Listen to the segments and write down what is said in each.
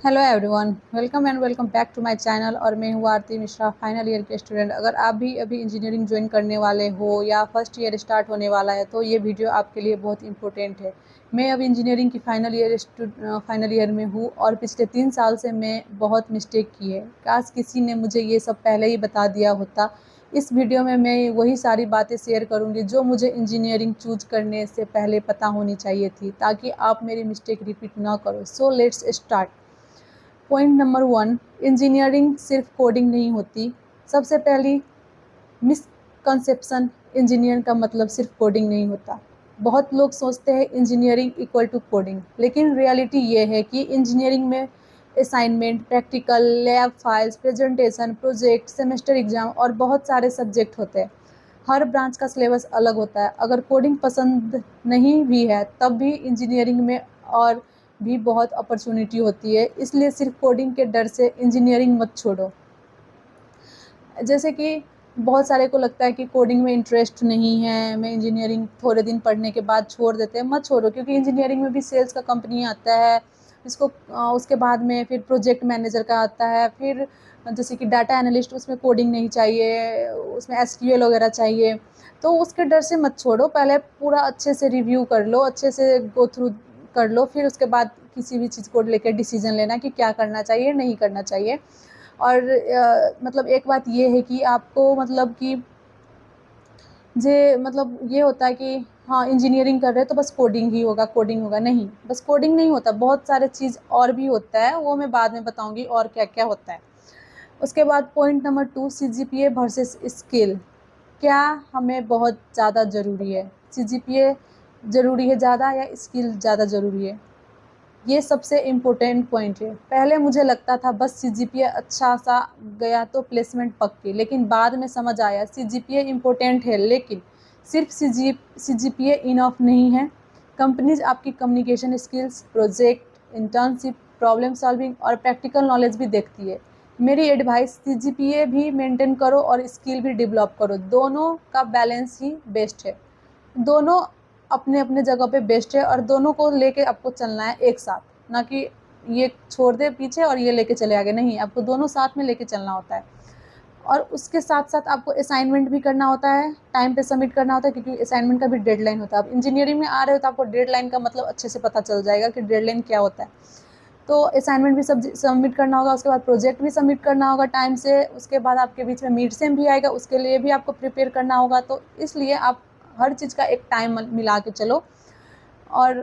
Hello everyone, welcome back to my channel. और मैं हूँ आरती मिश्रा, फाइनल ईयर के स्टूडेंट। अगर आप भी अभी इंजीनियरिंग ज्वाइन करने वाले हो या फर्स्ट ईयर स्टार्ट होने वाला है तो ये वीडियो आपके लिए बहुत इंपॉर्टेंट है। मैं अभी इंजीनियरिंग की फाइनल ईयर में हूँ और पिछले 3 साल से मैं बहुत मिस्टेक की है। काश किसी ने मुझे ये सब पहले ही बता दिया होता। इस वीडियो में मैं वही सारी बातें शेयर करूँगी जो मुझे इंजीनियरिंग चूज करने से पहले पता होनी चाहिए थी, ताकि आप मेरी मिस्टेक रिपीट ना करो। So let's start. Point number 1, engineering सिर्फ कोडिंग नहीं होती। सबसे पहली मिसकंसेप्शन, इंजीनियर का मतलब सिर्फ कोडिंग नहीं होता। बहुत लोग सोचते हैं इंजीनियरिंग इक्वल टू कोडिंग, लेकिन रियलिटी ये है कि इंजीनियरिंग में assignment, practical, lab files, presentation, project, semester exam और बहुत सारे सब्जेक्ट होते हैं। हर ब्रांच का सिलेबस अलग होता है। अगर कोडिंग पसंद नहीं भी है तब भी इंजीनियरिंग में और भी बहुत अपॉर्चुनिटी होती है। इसलिए सिर्फ कोडिंग के डर से इंजीनियरिंग मत छोड़ो। जैसे कि बहुत सारे को लगता है कि कोडिंग में इंटरेस्ट नहीं है, मैं इंजीनियरिंग थोड़े दिन पढ़ने के बाद छोड़ देते हैं। मत छोड़ो, क्योंकि इंजीनियरिंग में भी सेल्स का कंपनी आता है। इसको उसके बाद में फिर प्रोजेक्ट मैनेजर का आता है, फिर जैसे कि डाटा एनालिस्ट, उसमें कोडिंग नहीं चाहिए, उसमें एसक्यूएल वगैरह चाहिए। तो उसके डर से मत छोड़ो, पहले पूरा अच्छे से रिव्यू कर लो, अच्छे से गो थ्रू कर लो, फिर उसके बाद किसी भी चीज़ को लेकर डिसीजन लेना कि क्या करना चाहिए नहीं करना चाहिए। और मतलब एक बात ये है कि आपको मतलब कि मतलब ये होता है कि हाँ इंजीनियरिंग कर रहे हैं तो बस कोडिंग ही होगा, कोडिंग होगा। नहीं, बस कोडिंग नहीं होता, बहुत सारे चीज़ और भी होता है, वो मैं बाद में बताऊंगी और क्या क्या होता है। उसके बाद point number 2, CGPA versus skill. क्या हमें बहुत ज़्यादा ज़रूरी है? सीजीपीए ज़रूरी है ज़्यादा या स्किल ज़्यादा ज़रूरी है? ये सबसे इम्पोर्टेंट पॉइंट है। पहले मुझे लगता था बस सीजीपीए अच्छा सा गया तो प्लेसमेंट पक्की, लेकिन बाद में समझ आया सीजीपीए इम्पोर्टेंट है, लेकिन सिर्फ सीजीपीए इनफ नहीं है। कंपनीज आपकी communication skills, project, internship, problem solving और प्रैक्टिकल नॉलेज भी देखती है। मेरी एडवाइस, सीजीपीए भी मेंटेन करो और स्किल भी डेवलप करो। दोनों का बैलेंस ही बेस्ट है। दोनों अपने अपने जगह पे बेस्ट है और दोनों को लेके आपको चलना है एक साथ, ना कि ये छोड़ दे पीछे और ये लेके चले आगे। नहीं, आपको दोनों साथ में लेके चलना होता है। और उसके साथ साथ आपको असाइनमेंट भी करना होता है, टाइम पे सबमिट करना होता है, क्योंकि असाइनमेंट का भी डेडलाइन होता है। आप इंजीनियरिंग में आ रहे हो तो आपको डेडलाइन का मतलब अच्छे से पता चल जाएगा कि डेडलाइन क्या होता है। तो असाइनमेंट भी सबमिट करना होगा, उसके बाद प्रोजेक्ट भी सबमिट करना होगा टाइम से। उसके बाद आपके बीच में मिड सेम भी आएगा, उसके लिए भी आपको प्रिपेयर करना होगा। तो इसलिए आप हर चीज़ का एक टाइम मिला के चलो और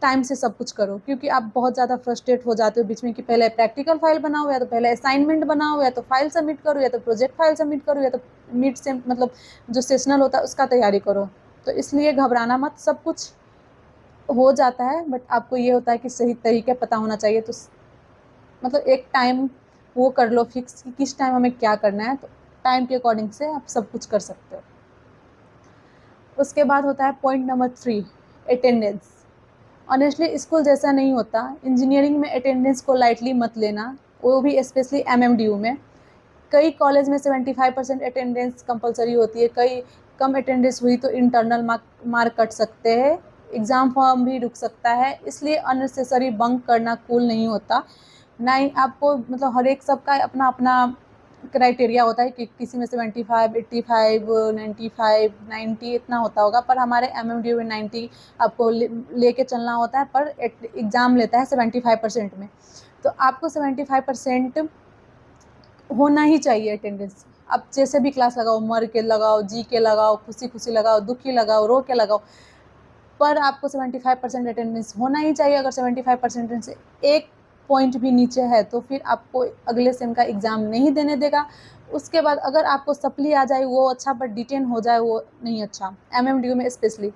टाइम से सब कुछ करो, क्योंकि आप बहुत ज़्यादा फ्रस्ट्रेट हो जाते हो बीच में कि पहले प्रैक्टिकल फाइल बनाओ, या तो पहले असाइनमेंट बनाओ, या तो फाइल सबमिट करो, या तो प्रोजेक्ट फाइल सबमिट करो, या तो मिड से मतलब जो सेशनल होता है उसका तैयारी करो। तो इसलिए घबराना मत, सब कुछ हो जाता है, बट आपको ये होता है कि सही तरीके पता होना चाहिए। तो मतलब एक टाइम वो कर लो फिक्स कि किस टाइम हमें क्या करना है, तो टाइम के अकॉर्डिंग से आप सब कुछ कर सकते हो। उसके बाद होता है point number 3, attendance. Honestly school जैसा नहीं होता। इंजीनियरिंग में अटेंडेंस को लाइटली मत लेना, वो भी स्पेशली एमएमडीयू में। कई कॉलेज में 75% अटेंडेंस कंपलसरी होती है। कई कम अटेंडेंस हुई तो इंटरनल मार्क कट सकते हैं, एग्ज़ाम फॉर्म भी रुक सकता है। इसलिए अननेसेसरी बंक करना कूल नहीं होता। ना ही आपको मतलब हर एक सबका अपना अपना क्राइटेरिया होता है कि किसी में 75, 85, 95, 90 इतना होता होगा, पर हमारे एमएमडीयू में 90 आपको लेके चलना होता है, पर एग्ज़ाम लेता है 75% में। तो आपको 75% होना ही चाहिए अटेंडेंस। आप जैसे भी क्लास लगाओ, मर के लगाओ, जी के लगाओ, खुशी खुशी लगाओ, दुखी लगाओ, रो के लगाओ, पर आपको 75% अटेंडेंस होना ही चाहिए। अगर 75% से एक पॉइंट भी नीचे है तो फिर आपको अगले सेम का एग्ज़ाम नहीं देने देगा। उसके बाद अगर आपको सप्ली आ जाए वो अच्छा, पर डिटेन हो जाए वो नहीं अच्छा, एमएमडीयू में स्पेशली,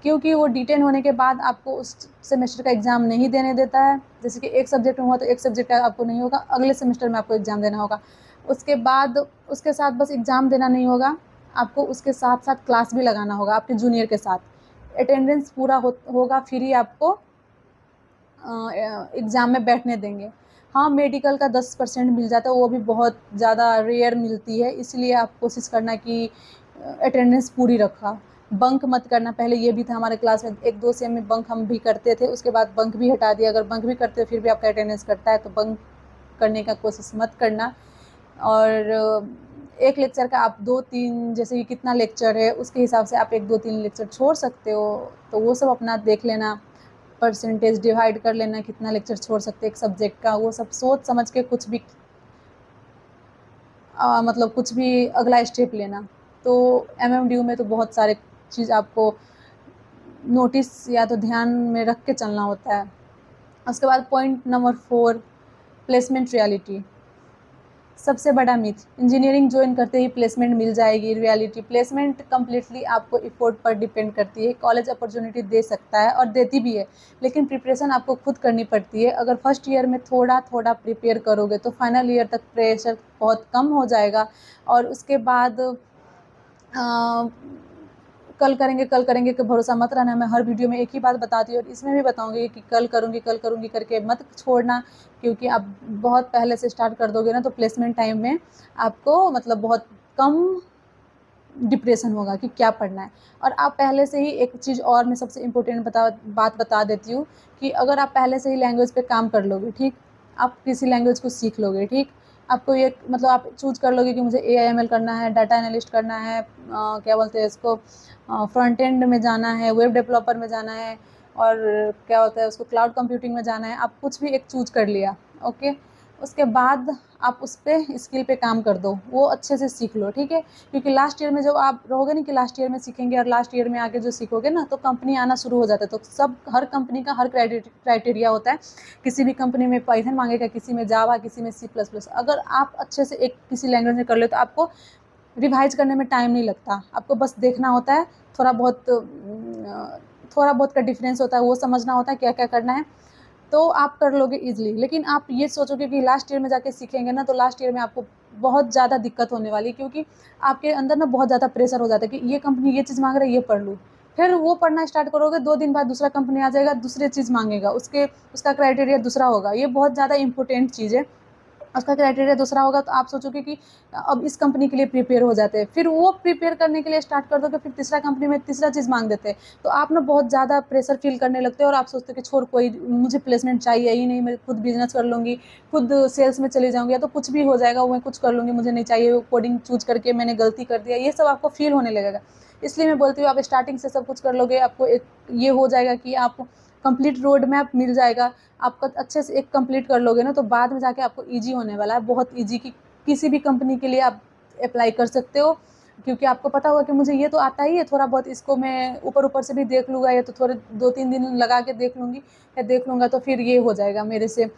क्योंकि वो डिटेन होने के बाद आपको उस सेमेस्टर का एग्ज़ाम नहीं देने देता है। जैसे कि एक सब्जेक्ट में हुआ तो एक सब्जेक्ट का आपको नहीं होगा, अगले सेमेस्टर में आपको एग्ज़ाम देना होगा। उसके बाद उसके साथ बस एग्ज़ाम देना नहीं होगा, आपको उसके साथ साथ क्लास भी लगाना होगा आपके जूनियर के साथ। अटेंडेंस पूरा होगा फिर ही आपको एग्ज़ाम में बैठने देंगे। हाँ, मेडिकल का 10% मिल जाता है, वो भी बहुत ज़्यादा रेयर मिलती है, इसलिए आप कोशिश करना कि अटेंडेंस पूरी रखा। बंक मत करना। पहले ये भी था हमारे क्लास में, 1-2 सेम में बंक हम भी करते थे, उसके बाद बंक भी हटा दिया। अगर बंक भी करते हो फिर भी आपका अटेंडेंस कटता है तो बंक करने का कोशिश मत करना। और एक लेक्चर का आप 2-3, जैसे कि कितना लेक्चर है उसके हिसाब से आप 1-2-3 लेक्चर छोड़ सकते हो, तो वो सब अपना देख लेना, परसेंटेज डिवाइड कर लेना कितना लेक्चर छोड़ सकते हैं एक सब्जेक्ट का, वो सब सोच समझ के कुछ भी मतलब कुछ भी अगला स्टेप लेना। तो एमएमडीयू में तो बहुत सारे चीज़ आपको नोटिस या तो ध्यान में रख के चलना होता है। उसके बाद पॉइंट नंबर 4, प्लेसमेंट रियलिटी। सबसे बड़ा मिथ, इंजीनियरिंग ज्वाइन करते ही प्लेसमेंट मिल जाएगी। रियलिटी, प्लेसमेंट कम्प्लीटली आपको एफर्ट पर डिपेंड करती है। कॉलेज अपॉर्चुनिटी दे सकता है और देती भी है, लेकिन प्रिपरेशन आपको खुद करनी पड़ती है। अगर फर्स्ट ईयर में थोड़ा थोड़ा प्रिपेयर करोगे तो फाइनल ईयर तक प्रेशर बहुत कम हो जाएगा। और उसके बाद कल करेंगे कि भरोसा मत रहना। मैं हर वीडियो में एक ही बात बताती हूँ और इसमें भी बताऊंगी कि कल करूँगी करके मत छोड़ना, क्योंकि आप बहुत पहले से स्टार्ट कर दोगे ना तो प्लेसमेंट टाइम में आपको मतलब बहुत कम डिप्रेशन होगा कि क्या पढ़ना है। और आप पहले से ही एक चीज़ और मैं सबसे इम्पोर्टेंट बात बता देती हूँ कि अगर आप पहले से ही लैंग्वेज पे काम कर लोगे, ठीक, आप किसी लैंग्वेज को सीख लोगे, ठीक, आपको ये मतलब आप चूज़ कर लोगे कि मुझे AIML करना है, डाटा एनालिस्ट करना है, क्या बोलते हैं इसको, फ्रंट एंड में जाना है, वेब डेवलपर में जाना है, और क्या होता है उसको क्लाउड कंप्यूटिंग में जाना है। आप कुछ भी एक चूज़ कर लिया, ओके, उसके बाद आप उस पर स्किल पे काम कर दो, वो अच्छे से सीख लो, ठीक है। क्योंकि लास्ट ईयर में जब आप रहोगे ना कि लास्ट ईयर में सीखेंगे और लास्ट ईयर में आके जो सीखोगे ना तो कंपनी आना शुरू हो जाता है। तो सब हर कंपनी का हर क्राइटेरिया होता है। किसी भी कंपनी में पाइथन मांगेगा, किसी में जावा, किसी में C++। अगर आप अच्छे से एक किसी लैंग्वेज में कर ले तो आपको रिवाइज करने में टाइम नहीं लगता, आपको बस देखना होता है, थोड़ा बहुत का डिफरेंस होता है, वो समझना होता है क्या क्या करना है, तो आप कर लोगे ईजिली। लेकिन आप ये सोचोगे कि लास्ट ईयर में जाके सीखेंगे ना तो लास्ट ईयर में आपको बहुत ज़्यादा दिक्कत होने वाली है, क्योंकि आपके अंदर ना बहुत ज़्यादा प्रेशर हो जाता है कि ये कंपनी ये चीज़ मांग रहा है, ये पढ़ लूँ। फिर वो पढ़ना स्टार्ट करोगे, 2 दिन बाद दूसरा कंपनी आ जाएगा, दूसरी चीज़ मांगेगा, उसका क्राइटेरिया दूसरा होगा। ये बहुत ज़्यादा इंपॉर्टेंट चीज़ है। उसका क्राइटेरिया दूसरा होगा तो आप सोचोगे कि अब इस कंपनी के लिए प्रिपेयर हो जाते हैं, फिर वो प्रिपेयर करने के लिए स्टार्ट कर दोगे, फिर तीसरा कंपनी में तीसरा चीज़ मांग देते हैं, तो आप ना बहुत ज़्यादा प्रेशर फील करने लगते हो और आप सोचते हो कि छोड़, कोई मुझे प्लेसमेंट चाहिए ही नहीं, मैं खुद बिजनेस कर लूँगी, खुद सेल्स में चली जाऊँगी, या तो कुछ भी हो जाएगा, वो मैं कुछ कर लूँगी, मुझे नहीं चाहिए, वो कोडिंग चूज करके मैंने गलती कर दिया, ये सब आपको फील होने लगेगा। इसलिए मैं बोलती हूँ आप स्टार्टिंग से सब कुछ कर लोगे, आपको एक ये हो जाएगा कि आप कंप्लीट रोड मैप मिल जाएगा, आपका अच्छे से एक कंप्लीट कर लोगे ना तो बाद में जाके आपको ईजी होने वाला है, बहुत ईजी, कि किसी भी कंपनी के लिए आप अप्लाई कर सकते हो। क्योंकि आपको पता होगा कि मुझे ये तो आता ही है, थोड़ा बहुत इसको मैं ऊपर से भी देख लूँगा, या तो थोड़े 2-3 दिन लगा के देख लूँगी या देख लूँगा, तो फिर ये हो जाएगा मेरे से,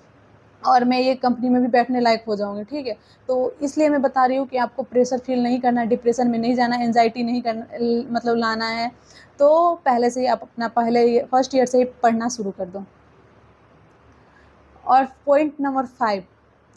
और मैं ये कंपनी में भी बैठने लायक हो जाऊँगी, ठीक है। तो इसलिए मैं बता रही हूँ कि आपको प्रेशर फील नहीं करना, डिप्रेशन में नहीं जाना, एंजाइटी नहीं करना, मतलब लाना है, तो पहले से ही आप अपना पहले फर्स्ट ईयर से ही पढ़ना शुरू कर दो। और पॉइंट नंबर 5,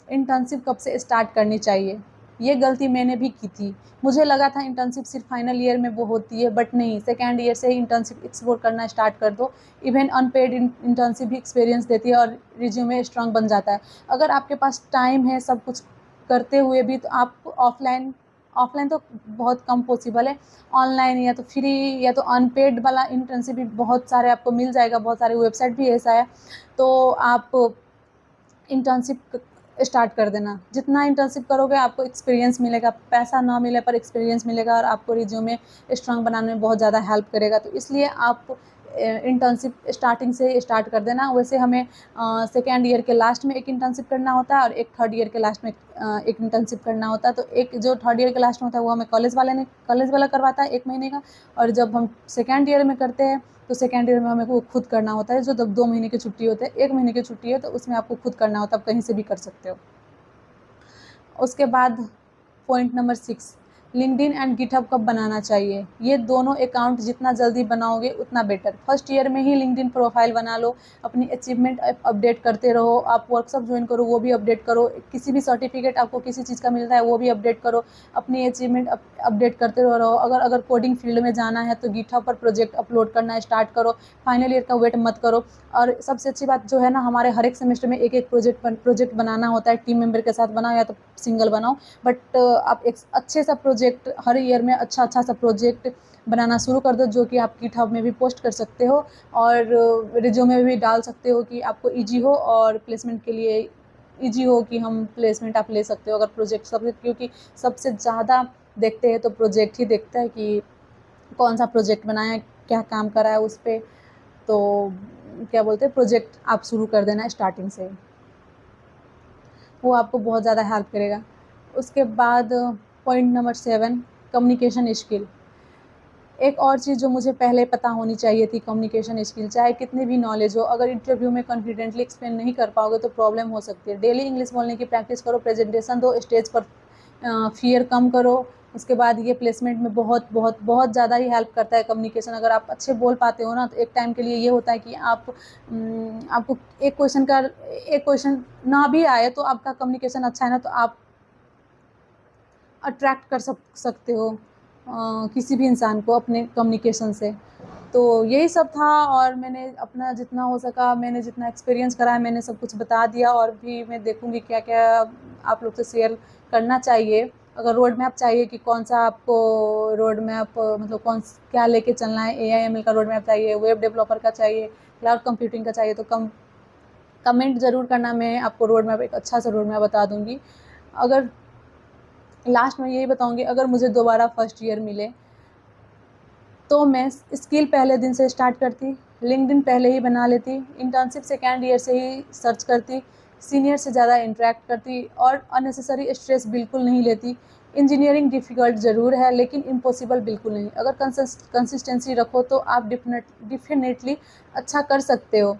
इंटर्नशिप कब से स्टार्ट करनी चाहिए। ये गलती मैंने भी की थी, मुझे लगा था इंटर्नशिप सिर्फ फाइनल ईयर में वो होती है, बट नहीं, सेकेंड ईयर से ही इंटर्नशिप एक्सप्लोर करना स्टार्ट कर दो। इवन अनपेड इंटर्नशिप भी एक्सपीरियंस देती है और रिज्यूमे स्ट्रांग बन जाता है। अगर आपके पास टाइम है सब कुछ करते हुए भी तो आप ऑफलाइन ऑफलाइन तो बहुत कम पॉसिबल है, ऑनलाइन या तो फ्री या तो अनपेड वाला इंटर्नशिप भी बहुत सारे आपको मिल जाएगा, बहुत सारे वेबसाइट भी ऐसा है, तो आप इंटर्नशिप स्टार्ट कर देना। जितना इंटर्नशिप करोगे आपको एक्सपीरियंस मिलेगा, पैसा ना मिले पर एक्सपीरियंस मिलेगा और आपको रिज्यूमे स्ट्रांग बनाने में बहुत ज़्यादा हेल्प करेगा। तो इसलिए आप इंटर्नशिप स्टार्टिंग से स्टार्ट कर देना। वैसे हमें सेकेंड ईयर के लास्ट में एक इंटर्नशिप करना होता है और एक थर्ड ईयर के लास्ट में एक इंटर्नशिप करना होता है। तो एक जो थर्ड ईयर के लास्ट में होता है वो हमें कॉलेज वाला करवाता है 1 महीने का, और जब हम सेकेंड ईयर में करते हैं तो सेकेंड ईयर में हमें को खुद करना होता है। जो 2 महीने की छुट्टी होते हैं, 1 महीने की छुट्टी है तो उसमें आपको खुद करना होता है, आप कहीं से भी कर सकते हो। उसके बाद point number 6, LinkedIn and GitHub कब बनाना चाहिए। ये दोनों अकाउंट जितना जल्दी बनाओगे उतना बेटर। फर्स्ट ईयर में ही लिंक्डइन प्रोफाइल बना लो, अपनी अचीवमेंट अपडेट करते रहो, आप वर्कशॉप ज्वाइन करो वो भी अपडेट करो, किसी भी सर्टिफिकेट आपको किसी चीज़ का मिलता है वो भी अपडेट करो, अपनी अचीवमेंट अपडेट करते रहो। अगर कोडिंग फील्ड में जाना है तो गिटहब पर प्रोजेक्ट अपलोड करना स्टार्ट करो, फाइनल ईयर का वेट मत करो। और सबसे अच्छी बात जो है ना, हमारे हर एक सेमेस्टर में एक प्रोजेक्ट बनाना होता है, टीम मेंबर के साथ बनाओ या तो सिंगल बनाओ, बट आप एक अच्छे सा प्रोजेक्ट प्रोजेक्ट हर ईयर में अच्छा सा प्रोजेक्ट बनाना शुरू कर दो, जो कि आप गिटहब में भी पोस्ट कर सकते हो और रिज्यूमे में भी डाल सकते हो कि आपको ईजी हो और प्लेसमेंट के लिए ईजी हो कि हम प्लेसमेंट आप ले सकते हो अगर प्रोजेक्ट सब, क्योंकि सबसे ज़्यादा देखते हैं तो प्रोजेक्ट ही देखता है कि कौन सा प्रोजेक्ट बनाया है, क्या काम करा है उस पर। तो क्या बोलते हैं, प्रोजेक्ट आप शुरू कर देना स्टार्टिंग से, वो आपको बहुत ज़्यादा हेल्प करेगा। उसके बाद पॉइंट नंबर 7, कम्युनिकेशन स्किल। एक और चीज़ जो मुझे पहले पता होनी चाहिए थी, कम्युनिकेशन स्किल। चाहे कितनी भी नॉलेज हो, अगर इंटरव्यू में कॉन्फिडेंटली एक्सप्लेन नहीं कर पाओगे तो प्रॉब्लम हो सकती है। डेली इंग्लिश बोलने की प्रैक्टिस करो, प्रेजेंटेशन दो, स्टेज पर फियर कम करो। उसके बाद ये प्लेसमेंट में बहुत बहुत बहुत ज़्यादा ही हेल्प करता है कम्युनिकेशन। अगर आप अच्छे बोल पाते हो ना, तो एक टाइम के लिए ये होता है कि आपको एक क्वेश्चन ना भी आए तो आपका कम्युनिकेशन अच्छा है ना, तो आप अट्रैक्ट कर सकते हो किसी भी इंसान को अपने कम्युनिकेशन से। तो यही सब था, और मैंने अपना जितना हो सका, मैंने जितना एक्सपीरियंस करा है, मैंने सब कुछ बता दिया। और भी मैं देखूँगी क्या क्या आप लोग से शेयर करना चाहिए। अगर रोड मैप चाहिए कि कौन सा आपको रोड मैप, मतलब क्या लेके चलना है, AI/ML का रोड मैप चाहिए, वेब डेवलपर का चाहिए, क्लाउड कंप्यूटिंग का चाहिए, तो कमेंट ज़रूर करना। मैं आपको रोड मैप, एक अच्छा सा रोड मैप बता दूँगी। अगर लास्ट में यही बताऊँगी, अगर मुझे दोबारा फर्स्ट ईयर मिले तो मैं स्किल पहले दिन से स्टार्ट करती, लिंक्डइन पहले ही बना लेती, इंटर्नशिप सेकेंड ईयर से ही सर्च करती, सीनियर से ज़्यादा इंटरेक्ट करती और अननेसेसरी स्ट्रेस बिल्कुल नहीं लेती। इंजीनियरिंग डिफ़िकल्ट ज़रूर है लेकिन इम्पॉसिबल बिल्कुल नहीं। अगर कंसिस्टेंसी रखो तो आप डेफिनेटली अच्छा कर सकते हो।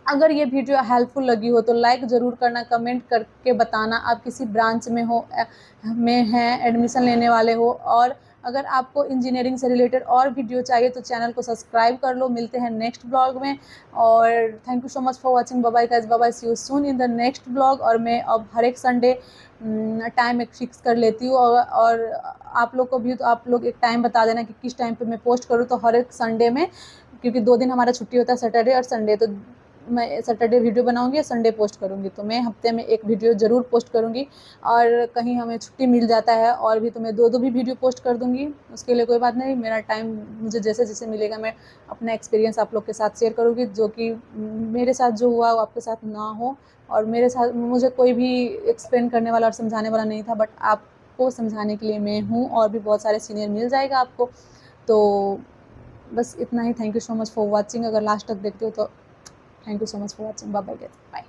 अगर ये वीडियो हेल्पफुल लगी हो तो लाइक ज़रूर करना, कमेंट करके बताना आप किसी ब्रांच में हैं, एडमिशन लेने वाले हो। और अगर आपको इंजीनियरिंग से रिलेटेड और वीडियो चाहिए तो चैनल को सब्सक्राइब कर लो। मिलते हैं नेक्स्ट ब्लॉग में, और thank you so much for watching. Bye bye guys, bye bye, see you soon in the next blog. और मैं अब हर एक संडे टाइम एक फिक्स कर लेती हूँ, और आप लोग को भी, तो आप लोग एक टाइम बता देना कि किस टाइम पे मैं पोस्ट करूँ। तो हर एक संडे में, क्योंकि 2 दिन हमारा छुट्टी होता है, सैटरडे और संडे, तो मैं सैटरडे वीडियो बनाऊंगी या संडे पोस्ट करूंगी। तो मैं हफ्ते में एक वीडियो ज़रूर पोस्ट करूंगी, और कहीं हमें छुट्टी मिल जाता है और भी तो मैं 2 भी वीडियो पोस्ट कर दूंगी। उसके लिए कोई बात नहीं, मेरा टाइम मुझे जैसे जैसे मिलेगा मैं अपना एक्सपीरियंस आप लोग के साथ शेयर करूँगी, जो कि मेरे साथ जो हुआ वो आपके साथ ना हो। और मेरे साथ मुझे कोई भी एक्सप्लेन करने वाला और समझाने वाला नहीं था, बट आपको समझाने के लिए मैं हूँ, और भी बहुत सारे सीनियर मिल जाएगा आपको। तो बस इतना ही। Thank you so much for watching. अगर लास्ट तक देखते हो तो thank you so much for watching. Bye bye.